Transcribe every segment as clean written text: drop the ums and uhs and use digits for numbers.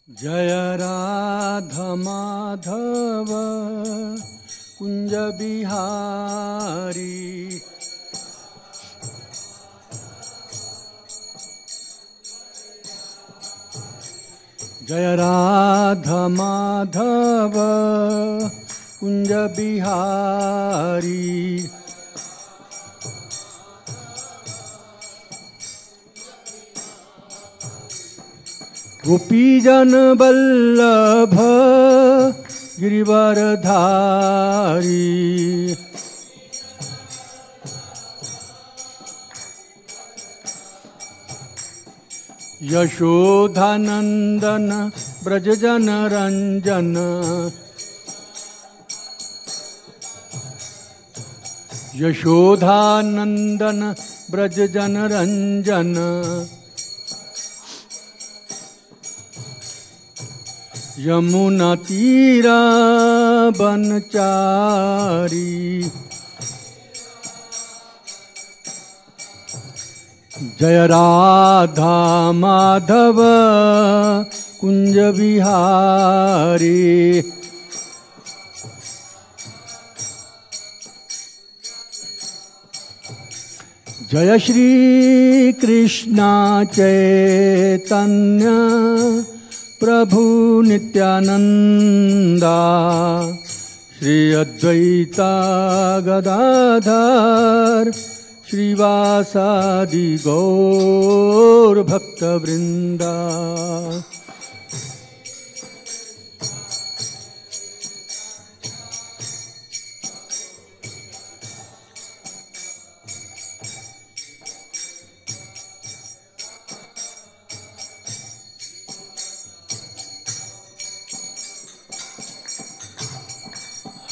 जय राधा माधव कुंज बिहारी। जय राधा माधव कुंज बिहारी। गोपीजन वल्लभ गिरिवरधारी। यशोधानंदन ब्रजजन रंजन। यशोधानंदन ब्रजजन रंजन। यमुना तीरा बनचारी। जय राधा माधव कुंज बिहारी। जय श्री कृष्ण चैतन्य प्रभु नित्यानंदा। श्री अद्वैता गदाधर श्रीवासादि गौर भक्त वृंदा।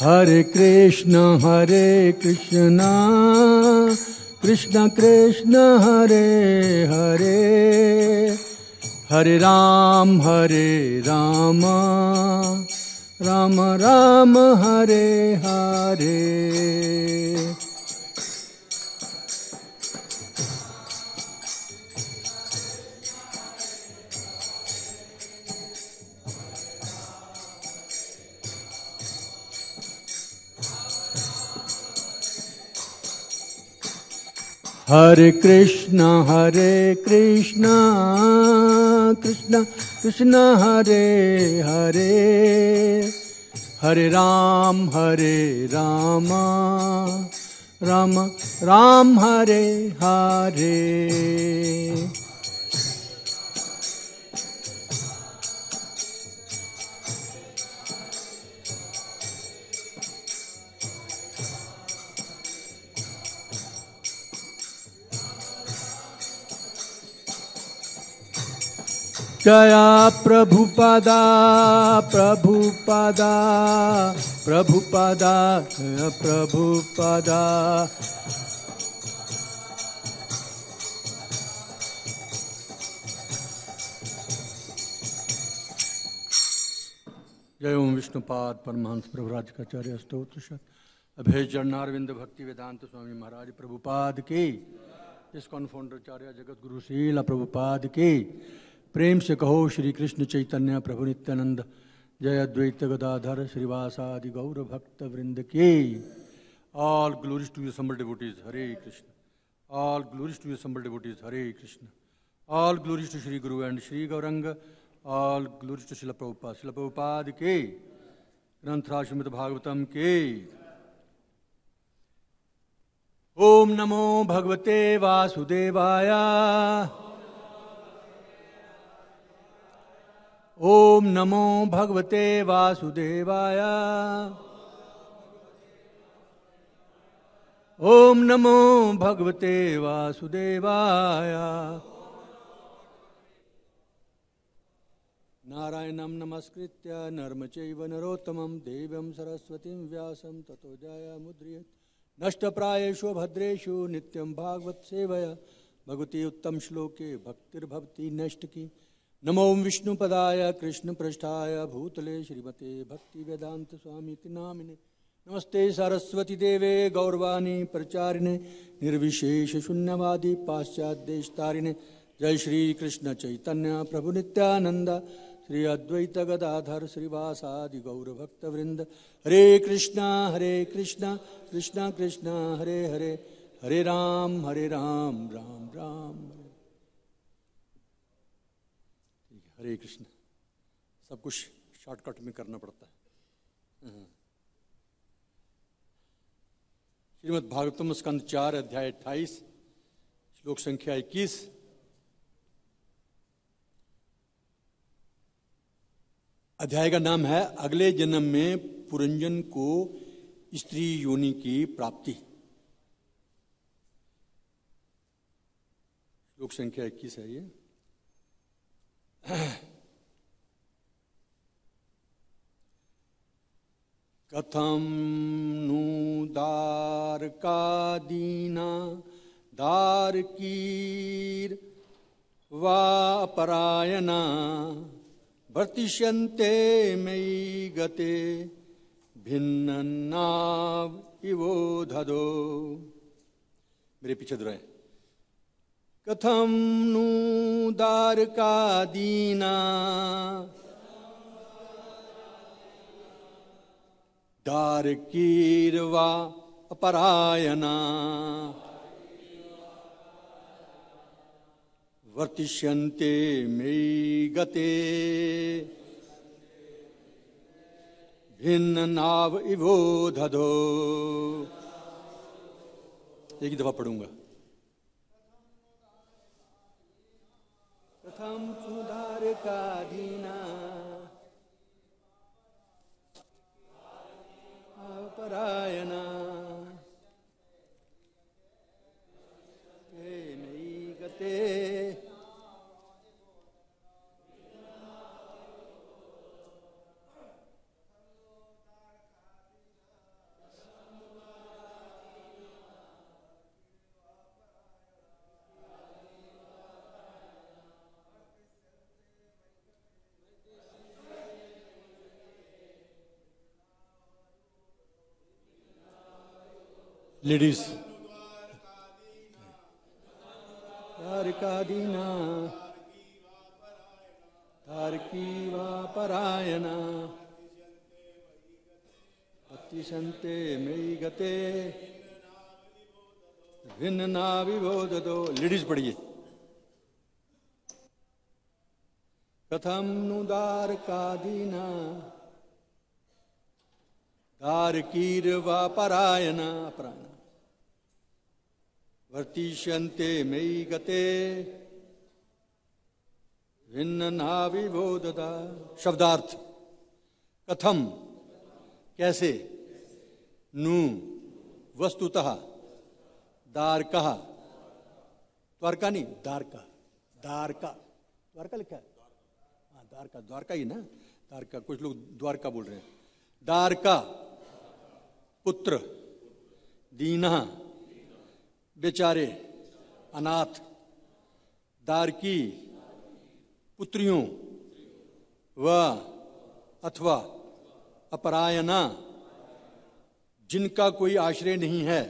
हरे कृष्ण कृष्ण कृष्ण हरे हरे। हरे राम राम राम हरे हरे। हरे कृष्ण कृष्ण कृष्ण हरे हरे। हरे राम राम राम हरे हरे। जया प्रभुपादा प्रभुपादा प्रभुपादा प्रभुपादा। जय ओम विष्णुपाद परमहंस प्रभुराजकाचार्य स्तोत्र अभय चरणारविंद भक्ति वेदांत स्वामी महाराज प्रभुपाद की। इस्कॉन फाउंडराचार्य जगत गुरु श्रील प्रभुपाद की। प्रेम से कहो श्री कृष्ण चैतन्य प्रभु नित्यानंद। जय अद्वैत गदाधर श्रीवासादि गौर भक्त वृंद की। All glories to you assembled devotees Hare Krishna. All glories to you assembled devotees Hare Krishna. All glories to Shri Guru and Shri Gaurang. All glories to Srila Prabhupada के। ग्रंथराज श्रीमद् भागवतम के। ओम नमो भगवते वासुदेवाय। ओम नमो भगवते वासुदेवाय। ओम नमो भगवते वासुदेवाय। नारायणं नमस्कृत्य नरं चैव नरोत्तमं देवीं सरस्वतीं व्यासं ततो जयमुदीरयेत्। नष्टप्रायेषु भद्रेषु नित्यं भागवत सेवया भगवती उत्तम श्लोके भक्तिर्भवति नष्टकी। नमो विष्णुपदाय कृष्णपृष्ठाय भूतले श्रीमते भक्ति वेदांत स्वामी नामिने। नमस्ते सरस्वती देवे गौरवाणी प्रचारिणे निर्विशेष शून्यवादी पाश्चात्यदेशतारिणे। जय श्री कृष्ण चैतन्य प्रभु नित्यानंद श्री अद्वैत गदाधर श्रीवासादि गौरभक्तवृंद। हरे कृष्णा कृष्णा कृष्णा हरे हरे, हरे राम राम राम हरे। हरे कृष्ण। सब कुछ शॉर्टकट में करना पड़ता है। श्रीमद् भागवतम स्कंद 4 अध्याय 28 श्लोक संख्या 21। अध्याय का नाम है अगले जन्म में पुरंजन को स्त्री योनि की प्राप्ति। श्लोक संख्या 21 है ये। कथम नु दारकादीना दारकीर वा परायणा वर्तिष्यन्ते मयि गते भिन्नन्नाव इवोधदो। मेरे पीछे दुहराए। कथम नु दारकादीना दारकीर्वा अपरायणा वर्तिष्यन्ते मयि गते भिन्न नाव इवोधदो। एक ही दफा पढ़ूंगा। कथम सुधारकादीना परायणा मयि गते लेडीज। द्वारकादीना तारकी वा परायणा वर्तिष्यन्ते मयि गते भिन्न नाव इवोधदो। लेडीज पढ़िए। कथम नु द्वारकादीना दारकीर वा परायणा अपरायणा वर्तिष्यन्ते मयि गते भिन्न नाविबोधदा। शब्दार्थ। कथम कैसे, नु वस्तुतः, दारका द्वारका नहीं द्वारका, द्वारका द्वारका लिखा है। हाँ द्वारका, द्वारका ही ना, द्वारका। कुछ लोग द्वारका बोल रहे हैं। द्वारका पुत्र, दीना बेचारे अनाथ, दारकी पुत्रियों व अथवा अपरायणा जिनका कोई आश्रय नहीं है,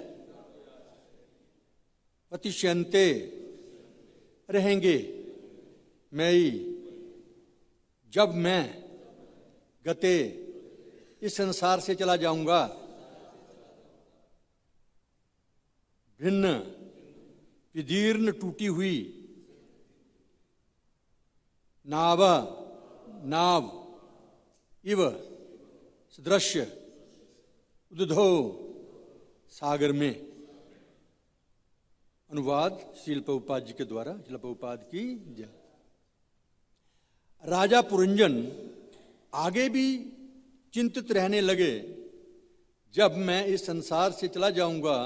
वर्तिष्यन्ते रहेंगे, मयि जब मैं गते इस संसार से चला जाऊंगा, भिन्न विदीर्ण टूटी हुई नाव नाव इव सदृश्य उदधो सागर में। अनुवाद श्रील प्रभुपाद जी के द्वारा। श्रील प्रभुपाद की जय। राजा पुरंजन आगे भी चिंतित रहने लगे, जब मैं इस संसार से चला जाऊंगा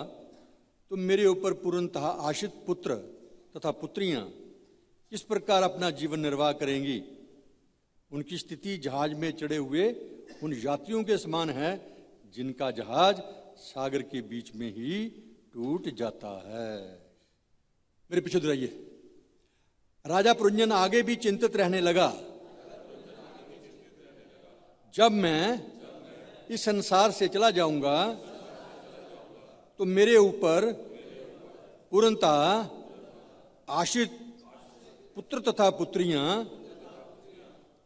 तो मेरे ऊपर पूर्णतः आश्रित पुत्र तथा पुत्रियां किस प्रकार अपना जीवन निर्वाह करेंगी। उनकी स्थिति जहाज में चढ़े हुए उन यात्रियों के समान है जिनका जहाज सागर के बीच में ही टूट जाता है। मेरे पीछे दोहराइए। राजा पुरंजन आगे भी चिंतित रहने लगा, जब मैं इस संसार से चला जाऊंगा तो मेरे ऊपर पूर्णतः आश्रित पुत्र तथा पुत्रियां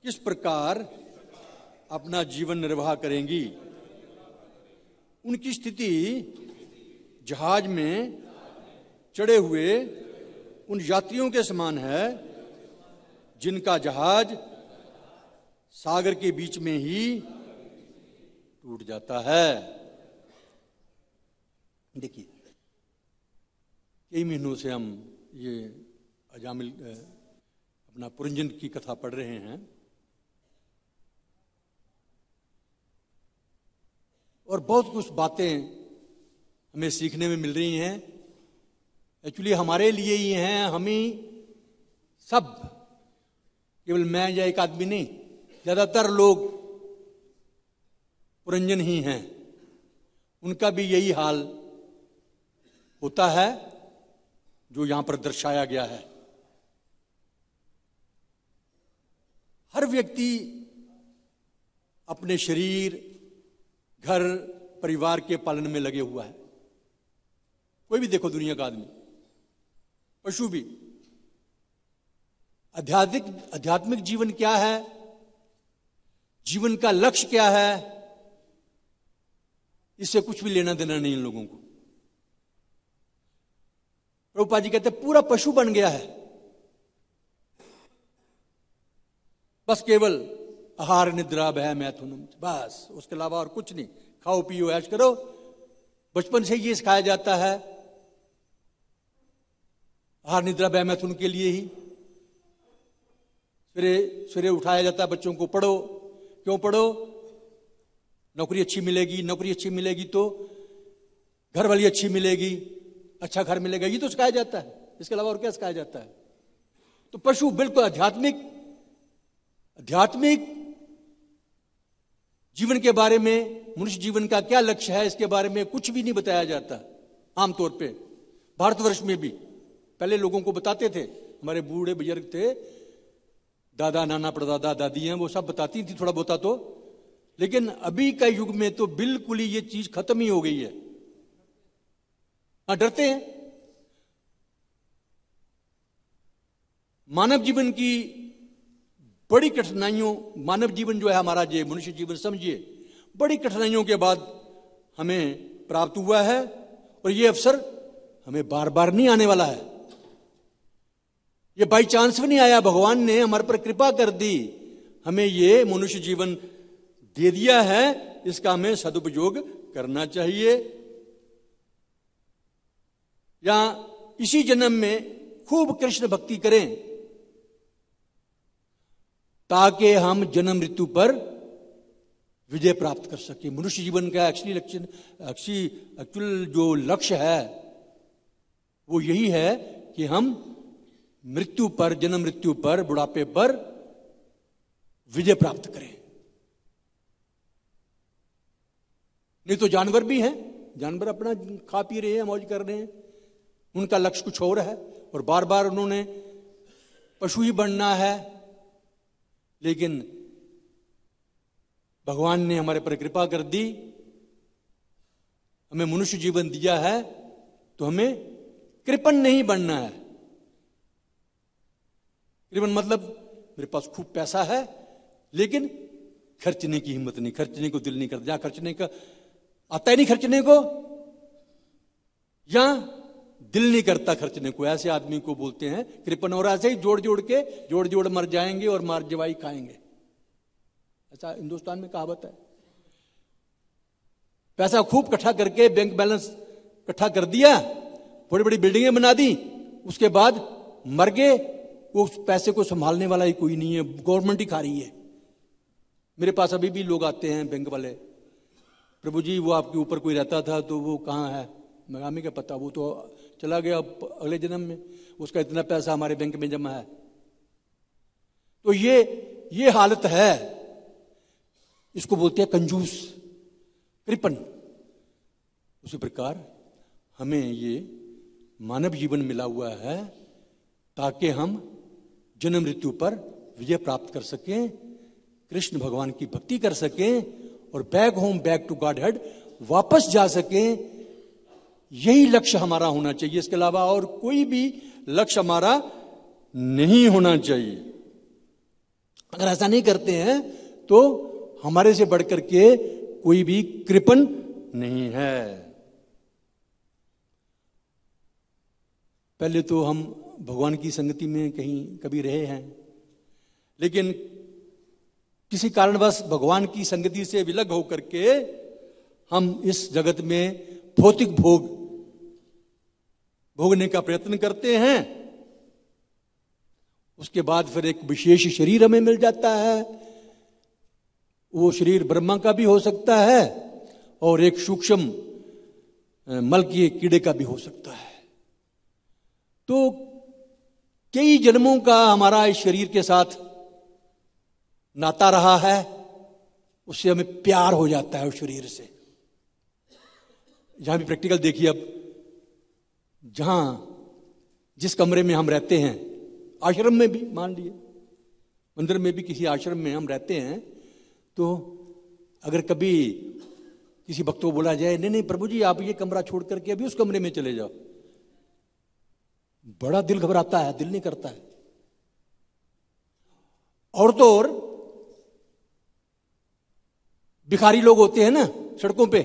किस प्रकार अपना जीवन निर्वाह करेंगी। उनकी स्थिति जहाज में चढ़े हुए उन यात्रियों के समान है जिनका जहाज सागर के बीच में ही टूट जाता है। देखिए, कई महीनों से हम ये अजामिल अपना पुरंजन की कथा पढ़ रहे हैं और बहुत कुछ बातें हमें सीखने में मिल रही हैं। एक्चुअली हमारे लिए ही हैं, हम ही सब, केवल मैं या एक आदमी नहीं, ज्यादातर लोग पुरंजन ही हैं। उनका भी यही हाल होता है जो यहां पर दर्शाया गया है। हर व्यक्ति अपने शरीर, घर, परिवार के पालन में लगे हुआ है। कोई भी देखो दुनिया का आदमी, पशु भी। आध्यात्मिक जीवन क्या है, जीवन का लक्ष्य क्या है, इससे कुछ भी लेना देना नहीं इन लोगों को। प्रभुपाद जी कहते पूरा पशु बन गया है, बस केवल आहार निद्रा भय मैथुनम, बस उसके अलावा और कुछ नहीं। खाओ पियो ऐश करो। बचपन से ये सिखाया जाता है, आहार निद्रा भय मैथुन के लिए ही सवेरे उठाया जाता है बच्चों को, पढ़ो। क्यों पढ़ो? नौकरी अच्छी मिलेगी, नौकरी अच्छी मिलेगी तो घर वाली अच्छी मिलेगी, अच्छा घर मिलेगा, ये तो सिखाया जाता है। इसके अलावा और क्या सिखाया जाता है? तो पशु बिल्कुल आध्यात्मिक जीवन के बारे में, मनुष्य जीवन का क्या लक्ष्य है, इसके बारे में कुछ भी नहीं बताया जाता। आमतौर पे भारतवर्ष में भी पहले लोगों को बताते थे, हमारे बूढ़े बुजुर्ग थे, दादा नाना परदादा दादी हैं, वो सब बताती थी थोड़ा बहुत तो। लेकिन अभी का युग में तो बिल्कुल ही ये चीज खत्म ही हो गई है। हाँ, डरते हैं। मानव जीवन की बड़ी कठिनाइयों, मानव जीवन जो है हमारा, ये मनुष्य जीवन समझिए, बड़ी कठिनाइयों के बाद हमें प्राप्त हुआ है और ये अवसर हमें बार बार नहीं आने वाला है। ये बाई चांस भी नहीं आया, भगवान ने हमारे पर कृपा कर दी, हमें ये मनुष्य जीवन दे दिया है, इसका हमें सदुपयोग करना चाहिए। या इसी जन्म में खूब कृष्ण भक्ति करें ताकि हम जन्म मृत्यु पर विजय प्राप्त कर सके। मनुष्य जीवन का एक्चुअल जो लक्ष्य है वो यही है कि हम मृत्यु पर, जन्म मृत्यु पर, बुढ़ापे पर विजय प्राप्त करें। नहीं तो जानवर भी हैं, जानवर अपना खा पी रहे हैं, मौज कर रहे हैं, उनका लक्ष्य कुछ और है और बार बार उन्होंने पशु ही बनना है। लेकिन भगवान ने हमारे पर कृपा कर दी, हमें मनुष्य जीवन दिया है, तो हमें कृपण नहीं बनना है। कृपण मतलब मेरे पास खूब पैसा है लेकिन खर्चने की हिम्मत नहीं, खर्चने को दिल नहीं करता, जहां खर्चने का आता ही नहीं खर्चने को, या दिल नहीं करता खर्चने को, ऐसे आदमी को बोलते हैं कृपण। और ऐसे ही जोड़ जोड़ मर जाएंगे और मार जवाई खाएंगे, ऐसा हिंदुस्तान में कहावत है। पैसा खूब इकट्ठा करके बैंक बैलेंस इकट्ठा कर दिया, बड़ी बड़ी बिल्डिंगें बना दी, उसके बाद मर गए, वो उस पैसे को संभालने वाला ही कोई नहीं है, गवर्नमेंट ही खा रही है। मेरे पास अभी भी लोग आते हैं बैंक वाले, प्रभु जी वो आपके ऊपर कोई रहता था तो वो कहाँ है? मैं हमें क्या पता, वो तो चला गया अगले जन्म में, उसका इतना पैसा हमारे बैंक में जमा है। तो ये हालत है, इसको बोलते हैं कंजूस, कृपण। उसी प्रकार हमें ये मानव जीवन मिला हुआ है ताकि हम जन्म मृत्यु पर विजय प्राप्त कर सकें, कृष्ण भगवान की भक्ति कर सकें और बैक टू गॉड हेड वापस जा सकें। यही लक्ष्य हमारा होना चाहिए, इसके अलावा और कोई भी लक्ष्य हमारा नहीं होना चाहिए। अगर ऐसा नहीं करते हैं तो हमारे से बढ़कर के कोई भी कृपण नहीं है। पहले तो हम भगवान की संगति में कहीं कभी रहे हैं, लेकिन किसी कारणवश भगवान की संगति से विलग होकर के हम इस जगत में भौतिक भोग भोगने का प्रयत्न करते हैं। उसके बाद फिर एक विशेष शरीर हमें मिल जाता है। वो शरीर ब्रह्मा का भी हो सकता है और एक सूक्ष्म मल के कीड़े का भी हो सकता है। तो कई जन्मों का हमारा इस शरीर के साथ नाता रहा है, उससे हमें प्यार हो जाता है उस शरीर से। जहां भी प्रैक्टिकल देखिए, अब जहां जिस कमरे में हम रहते हैं, आश्रम में भी मान लिए, मंदिर में भी, किसी आश्रम में हम रहते हैं, तो अगर कभी किसी भक्त को बोला जाए नहीं नहीं प्रभु जी आप ये कमरा छोड़ करके अभी उस कमरे में चले जाओ, बड़ा दिल घबराता है, दिल नहीं करता है। और तो और भिखारी लोग होते हैं ना सड़कों पे,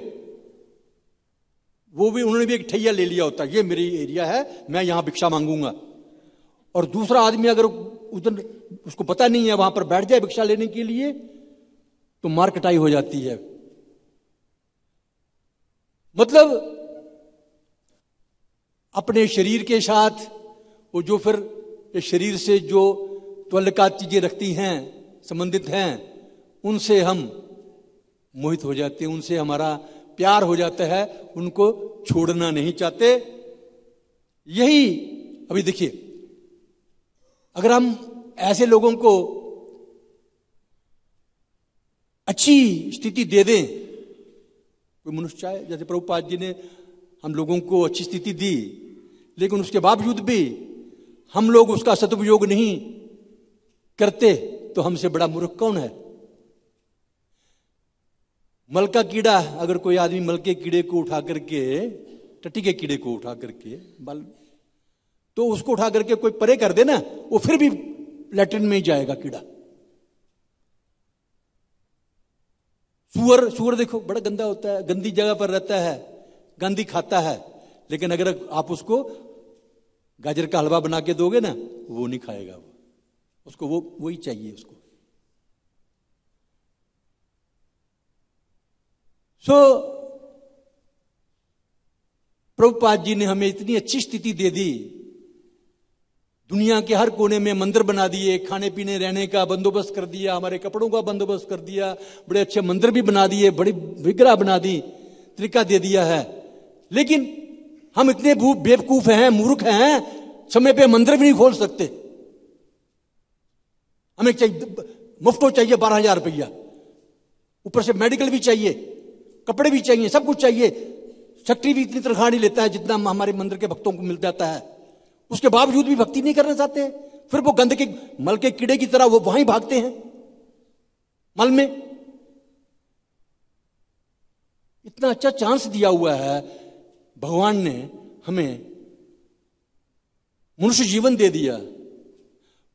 वो भी, उन्होंने भी एक ठैया ले लिया होता है, ये मेरी एरिया है, मैं यहां भिक्षा मांगूंगा। और दूसरा आदमी अगर उधर उसको पता नहीं है, वहां पर बैठ जाए भिक्षा लेने के लिए, तो मार कटाई हो जाती है। मतलब अपने शरीर के साथ वो जो फिर इस शरीर से जो त्वलकात चीजें रखती हैं, संबंधित हैं, उनसे हम मोहित हो जाते हैं, उनसे हमारा प्यार हो जाता है, उनको छोड़ना नहीं चाहते। यही अभी देखिए, अगर हम ऐसे लोगों को अच्छी स्थिति दे दें, कोई मनुष्य चाहे, जैसे प्रभुपाद जी ने हम लोगों को अच्छी स्थिति दी, लेकिन उसके बावजूद भी हम लोग उसका सदुपयोग नहीं करते, तो हमसे बड़ा मूर्ख कौन है। मल का कीड़ा, अगर कोई आदमी मल के कीड़े को उठा करके, टट्टी के कीड़े को उठा करके बल, तो उसको उठा करके कोई परे कर दे ना, वो फिर भी लैट्रिन में ही जाएगा कीड़ा। सुअर देखो बड़ा गंदा होता है, गंदी जगह पर रहता है, गंदी खाता है, लेकिन अगर आप उसको गाजर का हलवा बना के दोगे ना, वो नहीं खाएगा, वो उसको वही चाहिए उसको। प्रभुपाद जी ने हमें इतनी अच्छी स्थिति दे दी, दुनिया के हर कोने में मंदिर बना दिए, खाने पीने रहने का बंदोबस्त कर दिया, हमारे कपड़ों का बंदोबस्त कर दिया, बड़े अच्छे मंदिर भी बना दिए, बड़ी विग्रह बना दी, तरीका दे दिया है। लेकिन हम इतने बेवकूफ हैं, मूर्ख हैं, समय पे मंदिर भी नहीं खोल सकते। हमें चाहिए मुफ्त चाहिए 12,000 रुपया, ऊपर से मेडिकल भी चाहिए, कपड़े भी चाहिए, सब कुछ चाहिए। सेक्रेटरी भी इतनी तनख्वाह नहीं लेता है जितना हमारे मंदिर के भक्तों को मिल जाता है। उसके बावजूद भी भक्ति नहीं करना चाहते। फिर वो गंद के मल के कीड़े की तरह वो वहीं भागते हैं मल में। इतना अच्छा चांस दिया हुआ है भगवान ने हमें, मनुष्य जीवन दे दिया।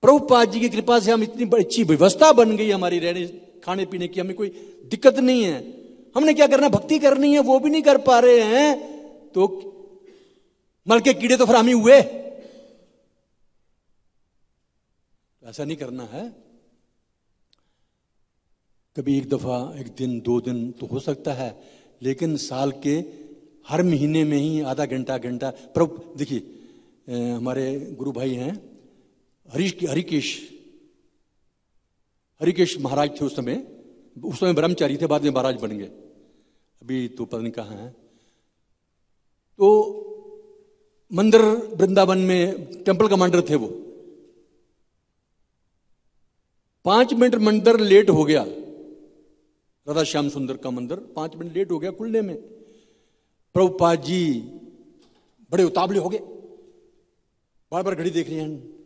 प्रभुपाद जी की कृपा से हम इतनी अच्छी व्यवस्था बन गई हमारी रहने खाने पीने की, हमें कोई दिक्कत नहीं है। हमने क्या करना, भक्ति करनी है, वो भी नहीं कर पा रहे हैं, तो मल के कीड़े तो फिर हम ही हुए। ऐसा नहीं करना है। कभी एक दफा, एक दिन, 2 दिन तो हो सकता है, लेकिन साल के हर महीने में ही आधा घंटा प्रभु देखिए, हमारे गुरु भाई हैं हरिकेश महाराज थे उस समय ब्रह्मचारी थे, बाद में महाराज बन गए, अभी तो पता नहीं कहाँ हैं। तो मंदिर वृंदावन में टेंपल कमांडर थे वो। 5 मिनट मंदिर लेट हो गया, राधा श्याम सुंदर का मंदिर 5 मिनट लेट हो गया खुलने में। प्रभुपाद जी बड़े उतावले हो गए, बार बार घड़ी देख रहे हैं।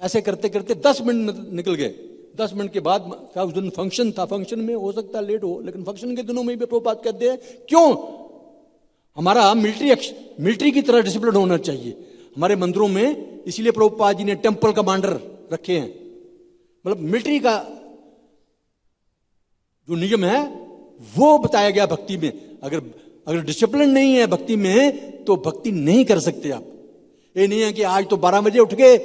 ऐसे करते करते 10 मिनट निकल गए। 10 मिनट के बाद उस दिन फंक्शन था, फंक्शन में हो सकता है लेट हो, लेकिन फंक्शन के दिनों में भी प्रभुपाद कहते हैं क्यों, हमारा मिलिट्री की तरह डिसिप्लिन होना चाहिए हमारे मंदिरों में। इसलिए प्रभुपाद जी ने टेंपल कमांडर रखे हैं। मतलब मिलिट्री का जो नियम है वो बताया गया भक्ति में। अगर डिसिप्लिन नहीं है भक्ति में तो भक्ति नहीं कर सकते आप। ये नहीं है कि आज तो 12 बजे उठ गए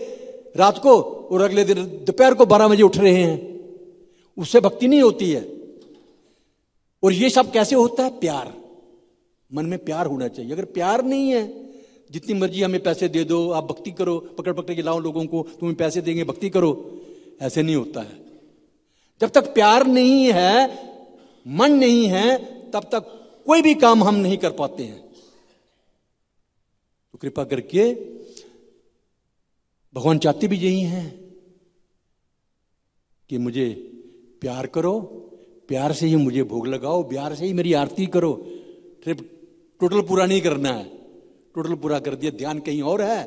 रात को और अगले दिन दोपहर को 12 बजे उठ रहे हैं, उससे भक्ति नहीं होती है। और ये सब कैसे होता है? प्यार, मन में प्यार होना चाहिए। अगर प्यार नहीं है, जितनी मर्जी हमें पैसे दे दो, आप भक्ति करो, पकड़ पकड़ के लाओ लोगों को, तुम्हें पैसे देंगे भक्ति करो, ऐसे नहीं होता है। जब तक प्यार नहीं है, मन नहीं है, तब तक कोई भी काम हम नहीं कर पाते हैं। तो कृपा करके भगवान चाहते भी यही हैं कि मुझे प्यार करो, प्यार से ही मुझे भोग लगाओ, प्यार से ही मेरी आरती करो। ट्रिप टोटल पूरा नहीं करना है, टोटल पूरा कर दिया, ध्यान कहीं और है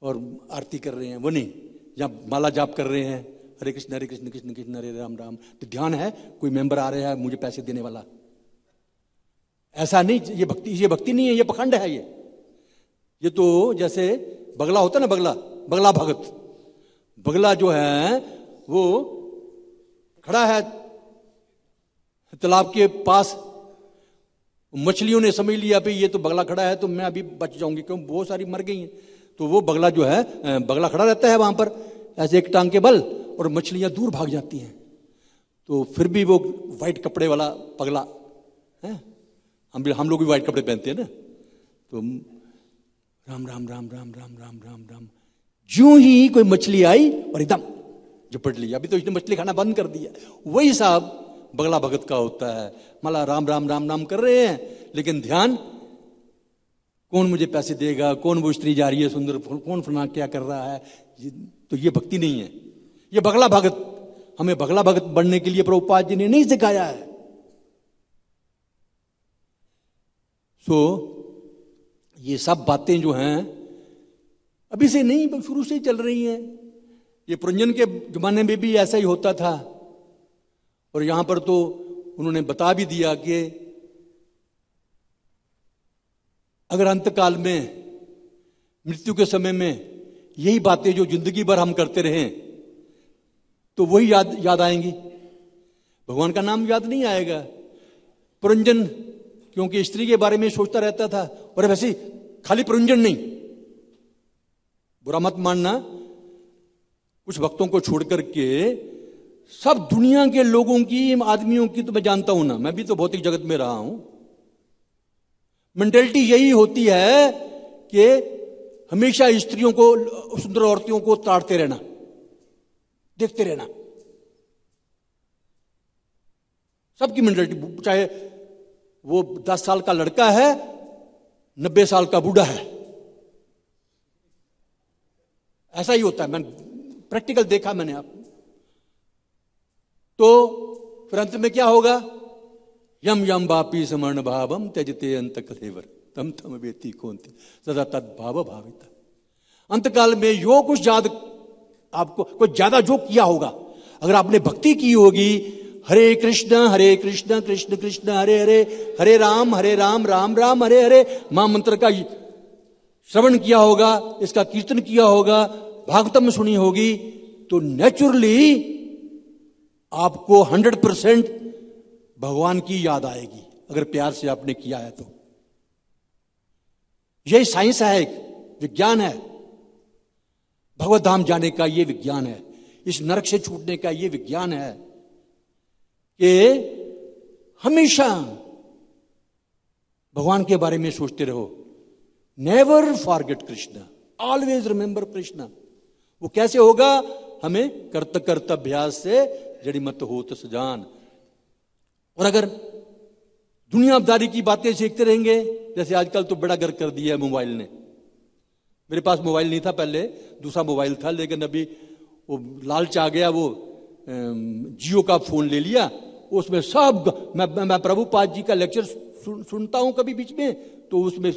और आरती कर रहे हैं वो नहीं, जहां माला जाप कर रहे हैं हरे कृष्ण कृष्ण कृष्ण हरे राम राम, तो ध्यान है कोई मेंबर आ रहा है मुझे पैसे देने वाला। ऐसा नहीं, ये भक्ति नहीं है, ये पखंड है। ये तो जैसे बगला होता है ना, बगला भगत। बगला जो है वो खड़ा है तालाब के पास, मछलियों ने समझ लिया भाई ये तो बगला खड़ा है तो मैं अभी बच जाऊंगी, क्यों बहुत सारी मर गई हैं। तो वो बगला जो है, बगला खड़ा रहता है वहां पर ऐसे एक टांग के बल, और मछलियां दूर भाग जाती हैं। तो फिर भी वो व्हाइट कपड़े वाला पगला है, हम लोग भी व्हाइट कपड़े पहनते हैं ना, तो राम राम राम राम राम राम राम राम, ज्यों ही कोई मछली आई और एकदम झपट लिया। अभी तो इसने मछली खाना बंद कर दिया। वही साहब बगला भगत का होता है। माला राम राम राम राम कर रहे हैं, लेकिन ध्यान कौन मुझे पैसे देगा, कौन वो स्त्री जा रही है सुंदर, कौन फलाना क्या कर रहा है, तो ये भक्ति नहीं है, ये बगला भगत। हमें बगला भगत बनने के लिए प्रभुपाद जी ने नहीं सिखाया है। ये सब बातें जो हैं अभी से नहीं, शुरू से ही चल रही हैं। ये पुरंजन के जमाने में भी ऐसा ही होता था, और यहां पर तो उन्होंने बता भी दिया कि अगर अंतकाल में, मृत्यु के समय में यही बातें जो जिंदगी भर हम करते रहें तो वही याद आएंगी, भगवान का नाम याद नहीं आएगा। पुरंजन क्योंकि स्त्री के बारे में सोचता रहता था, और वैसे खाली पुरंजन नहीं, बुरा मत मानना, कुछ भक्तों को छोड़ करके सब दुनिया के लोगों की, आदमियों की तो मैं जानता हूं ना, मैं भी तो भौतिक जगत में रहा हूं, मेंटेलिटी यही होती है कि हमेशा स्त्रियों को, सुंदर औरतियों को ताड़ते रहना, देखते रहना। सबकी मेंटेलिटी, चाहे वो 10 साल का लड़का है, 90 साल का बूढ़ा है, ऐसा ही होता है। मैंने प्रैक्टिकल देखा, मैंने आप। तो फिर अंत में क्या होगा? यम यम वापी समर्ण भावम त्यजते अंत कलेवर तम तम वेति कौंते सदा तद भाव भाविता। अंतकाल में यो कुछ आपको कुछ ज्यादा जो किया होगा, अगर आपने भक्ति की होगी, हरे कृष्ण कृष्ण कृष्ण हरे हरे, हरे राम राम राम हरे हरे, महामंत्र का श्रवण किया होगा, इसका कीर्तन किया होगा, भागवतम सुनी होगी, तो नेचुरली आपको 100% भगवान की याद आएगी, अगर प्यार से आपने किया है तो। यही साइंस है, एक विज्ञान है, भगवत धाम जाने का ये विज्ञान है, इस नरक से छूटने का ये विज्ञान है कि हमेशा भगवान के बारे में सोचते रहो। Never forget Krishna, always remember Krishna. वो कैसे होगा? हमें करत अभ्यास से जड़ी मत हो तो सजान। और अगर दुनियादारी की बातें सीखते रहेंगे, जैसे आजकल तो बड़ा घर कर दिया है मोबाइल ने। मेरे पास मोबाइल नहीं था पहले, दूसरा मोबाइल था, लेकिन अभी वो लालच आ गया, वो जियो का फोन ले लिया, उसमें सब मैं प्रभुपाद जी का लेक्चर सुनता हूं कभी बीच में, तो उसमें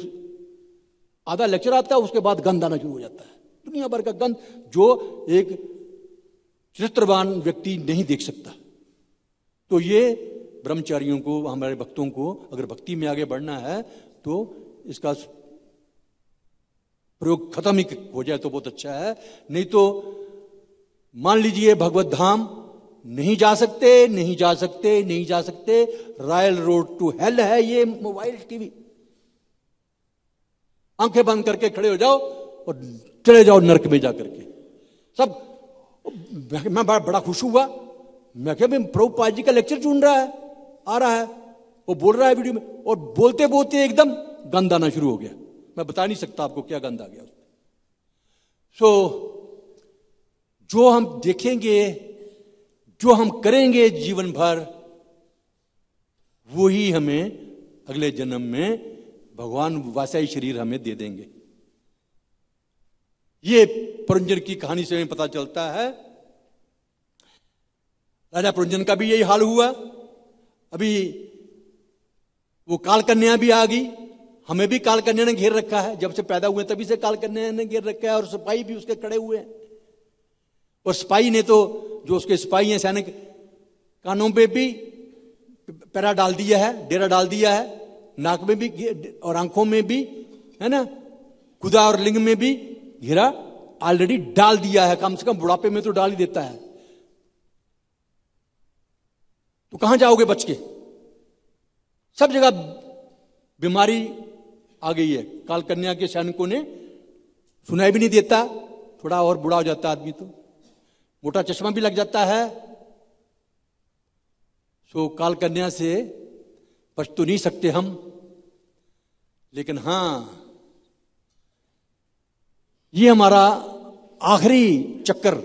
आधा लेक्चर आता है, उसके बाद गंद आना शुरू हो जाता है, दुनिया भर का गंद, जो एक चरित्रवान व्यक्ति नहीं देख सकता। तो ये ब्रह्मचारियों को, हमारे भक्तों को अगर भक्ति में आगे बढ़ना है तो इसका प्रयोग खत्म ही हो जाए तो बहुत अच्छा है। नहीं तो मान लीजिए भगवत धाम नहीं जा सकते, नहीं जा सकते, नहीं जा सकते, रॉयल रोड टू हेल है ये मोबाइल टीवी। आंखें बंद करके खड़े हो जाओ और चले जाओ नरक में जाकर के। सब मैं बड़ा खुश हुआ, मैं क्या प्रभुपाद जी का लेक्चर सुन रहा है, आ रहा है, वो बोल रहा है वीडियो में, और बोलते बोलते एकदम गंद आना शुरू हो गया। मैं बता नहीं सकता आपको क्या गंद आ गया उसमें। जो हम देखेंगे, जो हम करेंगे जीवन भर, वो ही हमें अगले जन्म में भगवान वैसा ही शरीर हमें दे देंगे। ये पुरंजन की कहानी से हमें पता चलता है। राजा पुरंजन का भी यही हाल हुआ। अभी वो काल कन्या भी आ गई, हमें भी काल कन्या ने घेर रखा है। जब से पैदा हुए तभी से काल कन्या ने घेर रखा है, और सिपाही भी उसके खड़े हुए हैं। और सिपाही ने तो, जो उसके सिपाही हैं सैनिक, कानों पे भी पैरा डाल दिया है, डेरा डाल दिया है, नाक में भी और आंखों में भी, है ना, खुदा और लिंग में भी घेरा ऑलरेडी डाल दिया है। कम से कम बुढ़ापे में तो डाल ही देता है। तो कहां जाओगे बच के? सब जगह बीमारी आ गई है। काल कन्या के सैनिकों ने सुनाई भी नहीं देता, थोड़ा और बुढ़ा हो जाता आदमी तो मोटा चश्मा भी लग जाता है। सो काल कन्या से बच तो नहीं सकते हम, लेकिन हां, ये हमारा आखिरी चक्कर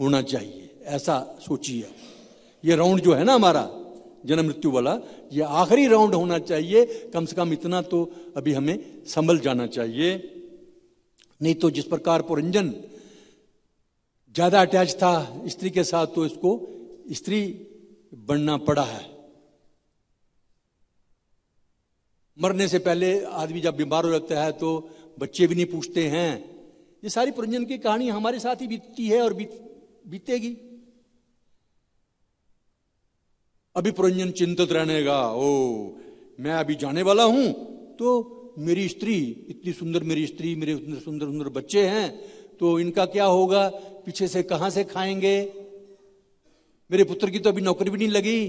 होना चाहिए, ऐसा सोचिए। ये राउंड जो है ना हमारा जन्म मृत्यु वाला, ये आखिरी राउंड होना चाहिए। कम से कम इतना तो अभी हमें संभल जाना चाहिए। नहीं तो जिस प्रकार पुरंजन ज्यादा अटैच था स्त्री के साथ, तो इसको स्त्री बनना पड़ा है। मरने से पहले आदमी जब बीमार हो जाता है तो बच्चे भी नहीं पूछते हैं। ये सारी पुरंजन की कहानी हमारे साथ ही बीतती है और बीतेगी। अभी पुरंजन चिंतित रहने का, ओ मैं अभी जाने वाला हूं, तो मेरी स्त्री इतनी सुंदर, मेरी स्त्री, मेरे सुंदर सुंदर बच्चे हैं, तो इनका क्या होगा, पीछे से कहां से खाएंगे, मेरे पुत्र की तो अभी नौकरी भी नहीं लगी,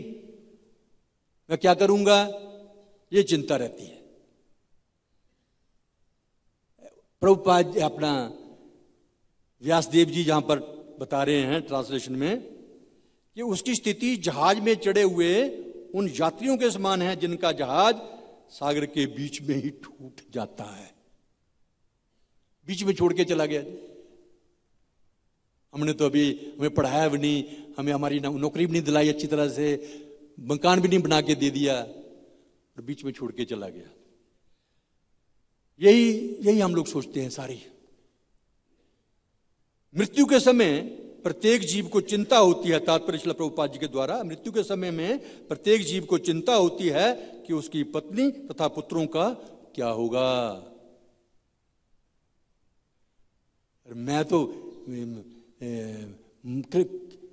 मैं क्या करूंगा, ये चिंता रहती है। प्रभुपाद अपना व्यासदेव जी जहां पर बता रहे हैं ट्रांसलेशन में कि उसकी स्थिति जहाज में चढ़े हुए उन यात्रियों के समान है जिनका जहाज सागर के बीच में ही टूट जाता है। बीच में छोड़ के चला गया। हमने तो अभी, हमें पढ़ाया भी नहीं, हमें हमारी नौकरी भी नहीं दिलाई अच्छी तरह से, मकान भी नहीं बना के दे दिया, और बीच में छोड़ के चला गया। यही हम लोग सोचते हैं सारी। मृत्यु के समय प्रत्येक जीव को चिंता होती है, तात्पर्य श्रील प्रभुपाद जी के द्वारा, मृत्यु के समय में प्रत्येक जीव को चिंता होती है कि उसकी पत्नी तथा पुत्रों का क्या होगा। मैं तो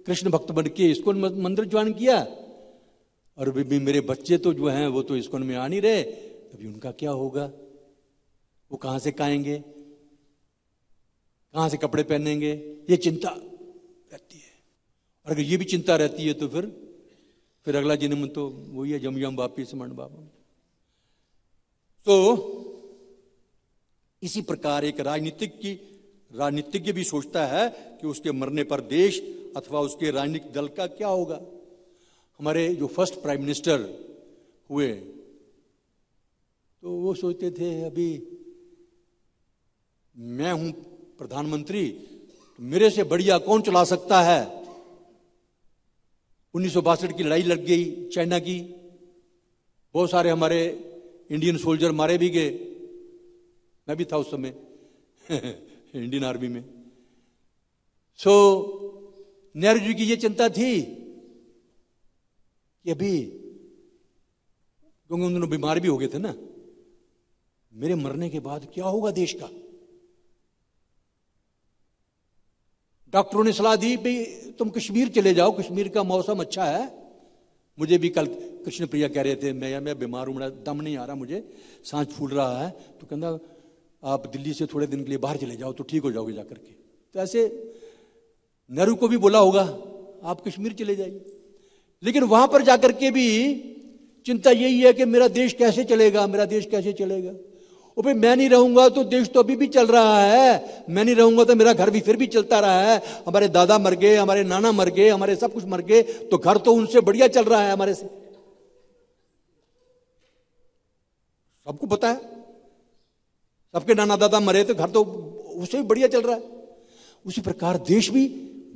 कृष्ण भक्त बन के इस्कॉन मंदिर ज्वाइन किया, और अभी मेरे बच्चे तो जो हैं वो तो इस्कॉन में आ नहीं रहे, अभी उनका क्या होगा, वो कहां से खाएंगे, कहां से कपड़े पहनेंगे, ये चिंता रहती है। और अगर ये भी चिंता रहती है तो फिर अगला जन्म तो वही है, जम बापी समण बाबा। तो इसी प्रकार एक राजनीतिज्ञ भी सोचता है कि उसके मरने पर देश अथवा उसके राजनीतिक दल का क्या होगा। हमारे जो फर्स्ट प्राइम मिनिस्टर हुए तो वो सोचते थे अभी मैं हूं प्रधानमंत्री, तो मेरे से बढ़िया कौन चला सकता है। 1962 की लड़ाई लग गई चाइना की, बहुत सारे हमारे इंडियन सोल्जर मारे भी गए, मैं भी था उस समय इंडियन आर्मी में। सो नेहरू जी की ये चिंता थी कि अभी, क्योंकि उन दोनों बीमार भी हो गए थे ना, मेरे मरने के बाद क्या होगा देश का। डॉक्टरों ने सलाह दी भाई तुम कश्मीर चले जाओ, कश्मीर का मौसम अच्छा है। मुझे भी कल कृष्ण प्रिया कह रहे थे मैं बीमार हूं, मेरा दम नहीं आ रहा, मुझे सांस फूल रहा है, तो कहना आप दिल्ली से थोड़े दिन के लिए बाहर चले जाओ तो ठीक हो जाओगे जाकर के। तो ऐसे नेहरू को भी बोला होगा आप कश्मीर चले जाइए, लेकिन वहां पर जाकर के भी चिंता यही है कि मेरा देश कैसे चलेगा, मेरा देश कैसे चलेगा। ओ भाई, मैं नहीं रहूंगा तो देश तो अभी भी चल रहा है, मैं नहीं रहूंगा तो मेरा घर भी फिर भी चलता रहा है। हमारे दादा मर गए, हमारे नाना मर गए, हमारे सब कुछ मर गए, तो घर तो उनसे बढ़िया चल रहा है हमारे से, सबको पता है। सबके नाना दादा मरे तो घर तो उससे भी बढ़िया चल रहा है। उसी प्रकार देश भी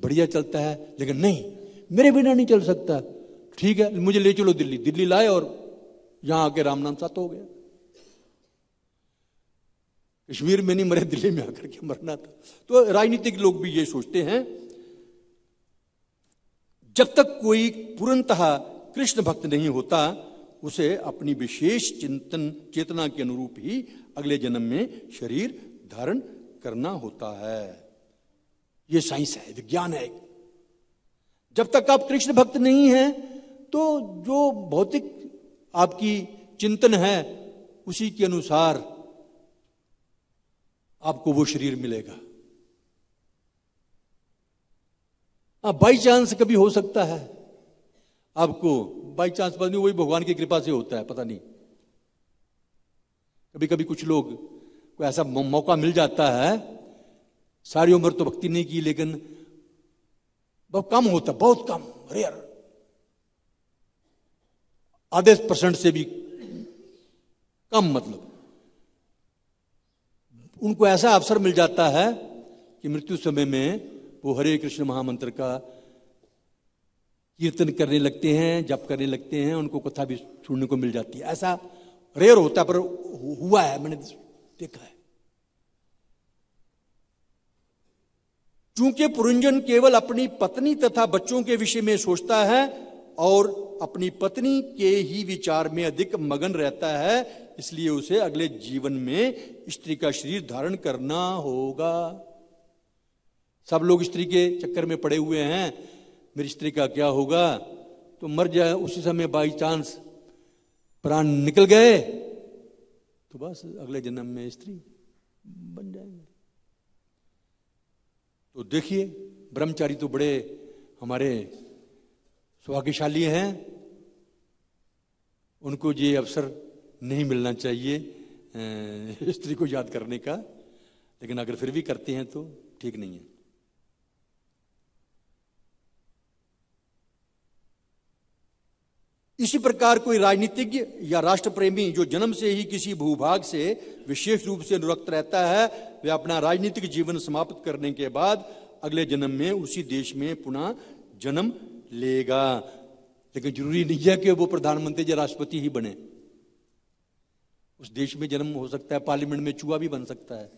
बढ़िया चलता है, लेकिन नहीं, मेरे बिना नहीं चल सकता। ठीक है, मुझे ले चलो दिल्ली। दिल्ली लाए और यहां आके राम नाम साथ हो गया। कश्मीर में नहीं मरे, दिल्ली में आकर के मरना था। तो राजनीतिक लोग भी ये सोचते हैं, जब तक कोई पूर्णतः कृष्ण भक्त नहीं होता, उसे अपनी विशेष चिंतन चेतना के अनुरूप ही अगले जन्म में शरीर धारण करना होता है। ये साइंस है, विज्ञान है। जब तक आप कृष्ण भक्त नहीं हैं, तो जो भौतिक आपकी चिंतन है उसी के अनुसार आपको वो शरीर मिलेगा। बाई चांस कभी हो सकता है आपको, बाई चांस पता नहीं, वही भगवान की कृपा से होता है, पता नहीं। कभी कभी कुछ लोग को ऐसा मौका मिल जाता है, सारी उम्र तो भक्ति नहीं की, लेकिन बहुत कम होता, बहुत कम, रेयर, आधे % से भी कम, मतलब उनको ऐसा अवसर मिल जाता है कि मृत्यु समय में वो हरे कृष्ण महामंत्र का कीर्तन करने लगते हैं, जप करने लगते हैं, उनको कथा भी सुनने को मिल जाती है। ऐसा रेयर होता है, पर हुआ है, मैंने देखा है। चूंकि पुरंजन केवल अपनी पत्नी तथा बच्चों के विषय में सोचता है और अपनी पत्नी के ही विचार में अधिक मगन रहता है, इसलिए उसे अगले जीवन में स्त्री का शरीर धारण करना होगा। सब लोग स्त्री के चक्कर में पड़े हुए हैं, मेरी स्त्री का क्या होगा, तो मर जाए उसी समय बाई चांस प्राण निकल गए तो बस अगले जन्म में स्त्री बन जाएंगे। तो देखिए, ब्रह्मचारी तो बड़े हमारे सौभाग्यशाली हैं, उनको ये अवसर नहीं मिलना चाहिए स्त्री को याद करने का, लेकिन अगर फिर भी करते हैं तो ठीक नहीं है। इसी प्रकार कोई राजनीतिज्ञ या राष्ट्र प्रेमी जो जन्म से ही किसी भूभाग से विशेष रूप से अनुरक्त रहता है, वे अपना राजनीतिक जीवन समाप्त करने के बाद अगले जन्म में उसी देश में पुनः जन्म लेगा। लेकिन जरूरी नहीं है कि वो प्रधानमंत्री या राष्ट्रपति ही बने। उस देश में जन्म हो सकता है, पार्लियामेंट में चूहा भी बन सकता है,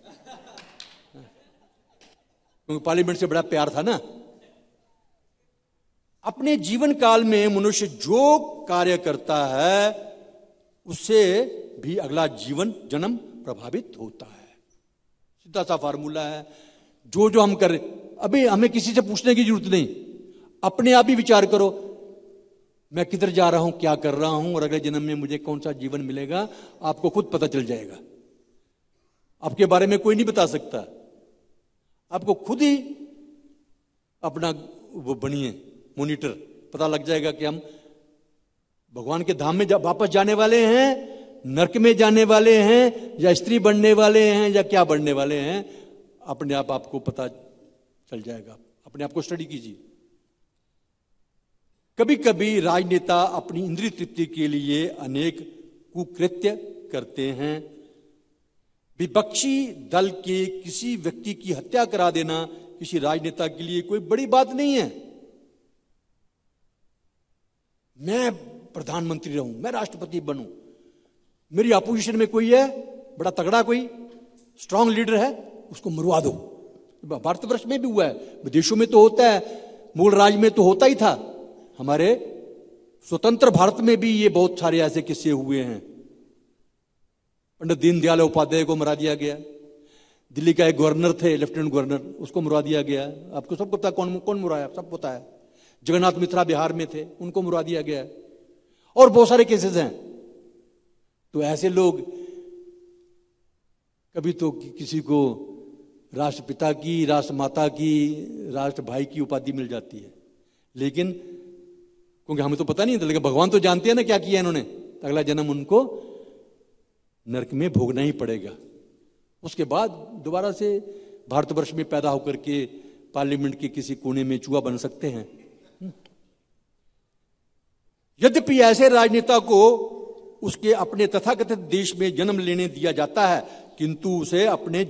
क्योंकि पार्लियामेंट से बड़ा प्यार था ना। अपने जीवन काल में मनुष्य जो कार्य करता है उससे भी अगला जीवन जन्म प्रभावित होता है। सीधा सा फार्मूला है, जो जो हम करें, अभी हमें किसी से पूछने की जरूरत नहीं, अपने आप ही विचार करो, मैं किधर जा रहा हूं, क्या कर रहा हूं, और अगले जन्म में मुझे कौन सा जीवन मिलेगा, आपको खुद पता चल जाएगा। आपके बारे में कोई नहीं बता सकता, आपको खुद ही अपना वो बनिए मॉनिटर, पता लग जाएगा कि हम भगवान के धाम में वापस जाने वाले हैं, नरक में जाने वाले हैं, या स्त्री बनने वाले हैं, या क्या बनने वाले हैं। अपने आप आपको पता चल जाएगा, अपने आप को स्टडी कीजिए। कभी कभी राजनेता अपनी इंद्रिय तृप्ति के लिए अनेक कुकृत्य करते हैं। विपक्षी दल के किसी व्यक्ति की हत्या करा देना किसी राजनेता के लिए कोई बड़ी बात नहीं है। मैं प्रधानमंत्री रहूं, मैं राष्ट्रपति बनूं, मेरी अपोजिशन में कोई है बड़ा तगड़ा, कोई स्ट्रांग लीडर है, उसको मरवा दो। भारतवर्ष में भी हुआ है, विदेशों में तो होता है, मूल राज में तो होता ही था, हमारे स्वतंत्र भारत में भी ये बहुत सारे ऐसे किस्से हुए हैं। पंडित दीनदयाल उपाध्याय को मरा दिया गया, दिल्ली का एक गवर्नर थे, लेफ्टिनेंट गवर्नर, उसको मरवा दिया गया। आपको सब पता कौन कौन मराया, सब पता है। जगन्नाथ मिश्रा बिहार में थे, उनको मरवा दिया गया, और बहुत सारे केसेस हैं। तो ऐसे लोग कभी तो किसी को राष्ट्रपिता की, राष्ट्रमाता की, राष्ट्र भाई की उपाधि मिल जाती है। लेकिन क्योंकि हमें तो पता नहीं था, लेकिन भगवान तो जानते हैं ना क्या किया इन्होंने, तो अगला जन्म उनको नरक में भोगना ही पड़ेगा। उसके बाद दोबारा से भारतवर्ष में पैदा होकर के पार्लियामेंट के किसी कोने में चूहा बन सकते हैं। यद्यपि ऐसे राजनेता को उसके अपने तथाकथित देश में जन्म लेने दिया जाता है, किंतु उसे अपने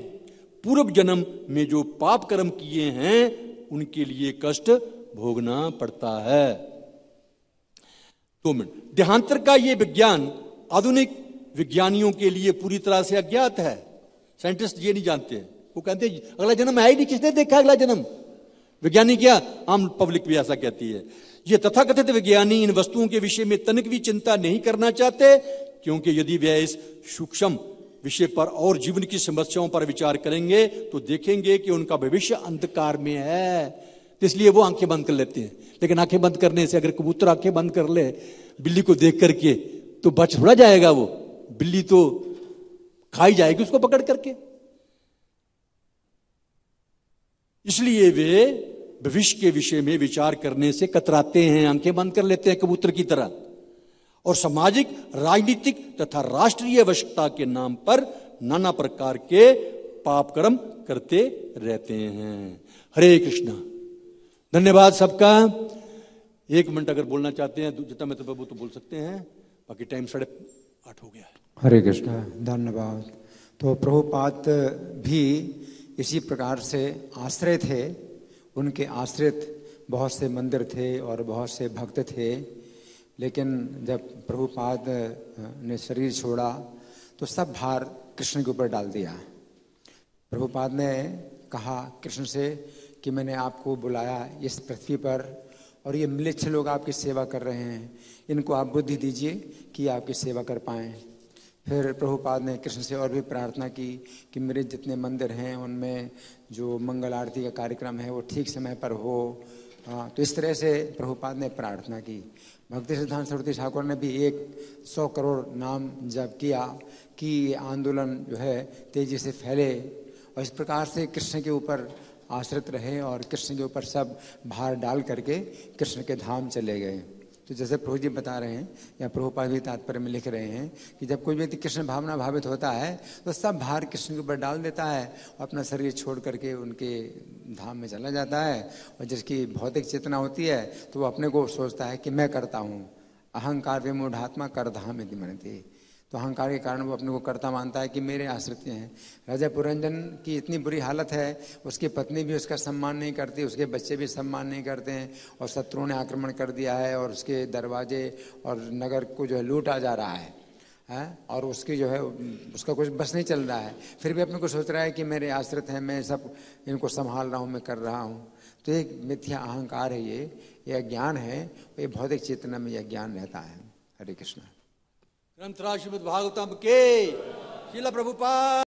पूर्व जन्म में जो पाप कर्म किए हैं उनके लिए कष्ट भोगना पड़ता है। 2 मिनट। देहांतर का यह विज्ञान आधुनिक विज्ञानियों के लिए पूरी तरह से अज्ञात है। साइंटिस्ट ये नहीं जानते हैं, वो कहते हैं अगला जन्म है ही नहीं, किसने देखा अगला जन्म। विज्ञानी क्या, आम पब्लिक भी ऐसा कहती है। ये तथाकथित विज्ञानी इन वस्तुओं के विषय में तनिक भी चिंता नहीं करना चाहते, क्योंकि यदि वे इस सूक्ष्म विषय पर और जीवन की समस्याओं पर विचार करेंगे तो देखेंगे कि उनका भविष्य अंधकार में है। तो इसलिए वो आंखें बंद कर लेते हैं। लेकिन आंखें बंद करने से, अगर कबूतर आंखें बंद कर ले बिल्ली को देख करके, तो बच थोड़ा जाएगा वो, बिल्ली तो खाई जाएगी उसको पकड़ करके। इसलिए वे भविष्य के विषय में विचार करने से कतराते हैं, आंखें बंद कर लेते हैं कबूतर की तरह, और सामाजिक, राजनीतिक तथा राष्ट्रीय आवश्यकता के नाम पर नाना प्रकार के पाप कर्म करते रहते हैं। हरे कृष्णा। धन्यवाद सबका। 1 मिनट अगर बोलना चाहते हैं जितना मैं तो बाबू तो बोल सकते हैं, बाकी टाइम 8:30 हो गया है। हरे कृष्णा। धन्यवाद। तो प्रभुपाद भी इसी प्रकार से आश्रय थे। उनके आश्रित बहुत से मंदिर थे और बहुत से भक्त थे, लेकिन जब प्रभुपाद ने शरीर छोड़ा तो सब भार कृष्ण के ऊपर डाल दिया। प्रभुपाद ने कहा कृष्ण से कि मैंने आपको बुलाया इस पृथ्वी पर, और ये म्लेच्छ लोग आपकी सेवा कर रहे हैं, इनको आप बुद्धि दीजिए कि आपकी सेवा कर पाएं। फिर प्रभुपाद ने कृष्ण से और भी प्रार्थना की कि मेरे जितने मंदिर हैं उनमें जो मंगल आरती का कार्यक्रम है वो ठीक समय पर हो। तो इस तरह से प्रभुपाद ने प्रार्थना की। भक्ति सिद्धांत सरस्वती ठाकुर ने भी 100 करोड़ नाम जप किया कि ये आंदोलन जो है तेजी से फैले, और इस प्रकार से कृष्ण के ऊपर आश्रित रहे और कृष्ण के ऊपर सब भार डाल करके कृष्ण के धाम चले गए। तो जैसे प्रभु जी बता रहे हैं या प्रभुपाद भी तात्पर्य में लिख रहे हैं कि जब कोई व्यक्ति कृष्ण भावना भावित होता है तो सब भार कृष्ण के ऊपर डाल देता है और अपना शरीर छोड़ करके उनके धाम में चला जाता है। और जिसकी भौतिक चेतना होती है तो वो अपने को सोचता है कि मैं करता हूँ। अहंकार विमूढ़ात्मा कर धाम यदि मनते। तो अहंकार के कारण वो अपने को कर्ता मानता है कि मेरे आश्रित हैं। राजा पुरंजन की इतनी बुरी हालत है, उसकी पत्नी भी उसका सम्मान नहीं करती, उसके बच्चे भी सम्मान नहीं करते हैं, और शत्रुओं ने आक्रमण कर दिया है और उसके दरवाजे और नगर को जो है लूटा जा रहा है, और उसकी जो है उसका कुछ बस नहीं चल रहा है। फिर भी अपने को सोच रहा है कि मेरे आश्रित हैं, मैं सब इनको संभाल रहा हूँ, मैं कर रहा हूँ। तो एक मिथ्या अहंकार है, ये अज्ञान है, ये भौतिक चेतना में यह ज्ञान रहता है। हरे कृष्ण। ग्रंथराज श्रीमद् भागवतम के श्रील प्रभुपाद।